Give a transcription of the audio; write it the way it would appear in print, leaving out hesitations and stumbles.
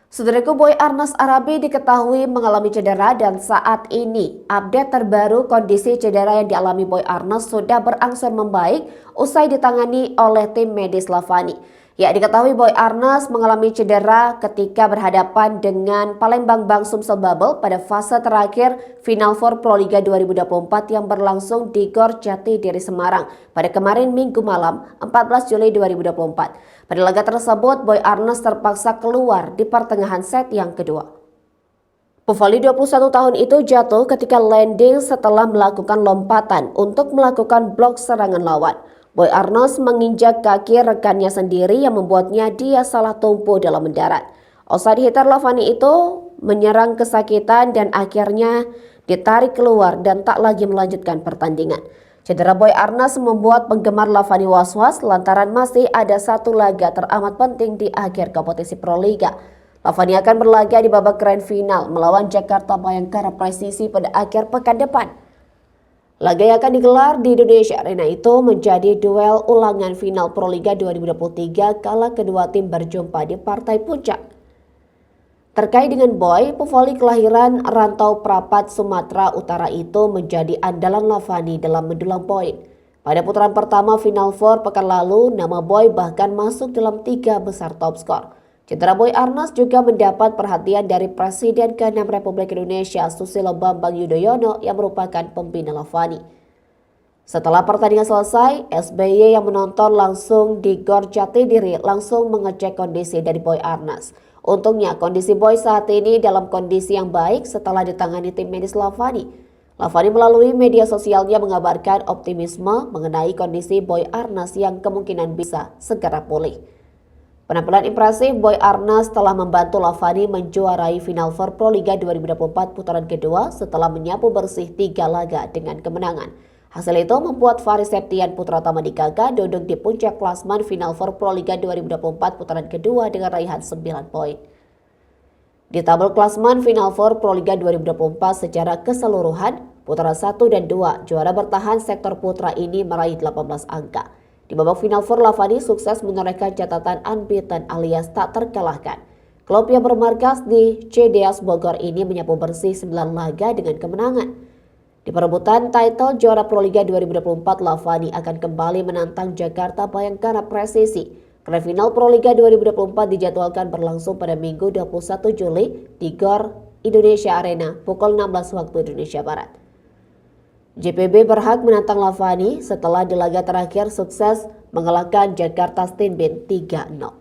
Saudaraku, Boy Arnas Arabi diketahui mengalami cedera dan saat ini update terbaru kondisi cedera yang dialami Boy Arnas sudah berangsur membaik usai ditangani oleh tim medis Lavani. Ya, diketahui Boy Arnas mengalami cedera ketika berhadapan dengan Palembang Bang Sumsel Babel pada fase terakhir Final Four Pro Liga 2024 yang berlangsung di Gor Jatidiri Semarang pada kemarin Minggu malam 14 Juli 2024. Pada laga tersebut, Boy Arnas terpaksa keluar di pertengahan set yang kedua. Pevoli 21 tahun itu jatuh ketika landing setelah melakukan lompatan untuk melakukan blok serangan lawan. Boy Arnas menginjak kaki rekannya sendiri yang membuatnya dia salah tumpu dalam mendarat. Offside hitter Lavani itu menyerang kesakitan dan akhirnya ditarik keluar dan tak lagi melanjutkan pertandingan. Cedera Boy Arnas membuat penggemar Lavani was-was lantaran masih ada satu laga teramat penting di akhir kompetisi Pro Liga. Lavani akan berlaga di babak grand final melawan Jakarta Bayangkara Presisi pada akhir pekan depan. Laga yang akan digelar di Indonesia Arena itu menjadi duel ulangan final Pro Liga 2023 kala kedua tim berjumpa di partai puncak. Terkait dengan Boy, pevoli kelahiran rantau Prapat Sumatera Utara itu menjadi andalan Lavani dalam mendulang poin. Pada putaran pertama Final Four pekan lalu, nama Boy bahkan masuk dalam 3 besar top skor. Cedera Boy Arnas juga mendapat perhatian dari Presiden ke-6 Republik Indonesia Susilo Bambang Yudhoyono yang merupakan pembina Lavani. Setelah pertandingan selesai, SBY yang menonton langsung di Gor Jatidiri langsung mengecek kondisi dari Boy Arnas. Untungnya kondisi Boy saat ini dalam kondisi yang baik setelah ditangani tim medis Lavani. Lavani melalui media sosialnya mengabarkan optimisme mengenai kondisi Boy Arnas yang kemungkinan bisa segera pulih. Penampilan impresif Boy Arnas telah membantu Lavani menjuarai Final Four Pro Liga 2024 putaran kedua setelah menyapu bersih 3 laga dengan kemenangan. Hasil itu membuat Faris Septian putra Tamadikaka duduk di puncak klasmen Final Four Pro Liga 2024 putaran kedua dengan raihan 9 poin. Di tabel klasmen Final Four Pro Liga 2024 secara keseluruhan, putaran 1 dan 2 juara bertahan sektor putra ini meraih 18 angka. Di babak Final Four, Lavani sukses menorehkan catatan unbeaten alias tak terkalahkan. Klub yang bermarkas di CDS Bogor ini menyapu bersih 9 laga dengan kemenangan. Di perebutan title juara Pro Liga 2024, Lavani akan kembali menantang Jakarta Bayangkara Presisi. Karena final Pro Liga 2024 dijadwalkan berlangsung pada Minggu 21 Juli di Gor Indonesia Arena pukul 16 waktu Indonesia Barat. JPB berhak menantang Lavani setelah di laga terakhir sukses mengalahkan Jakarta Steenbeek 3-0.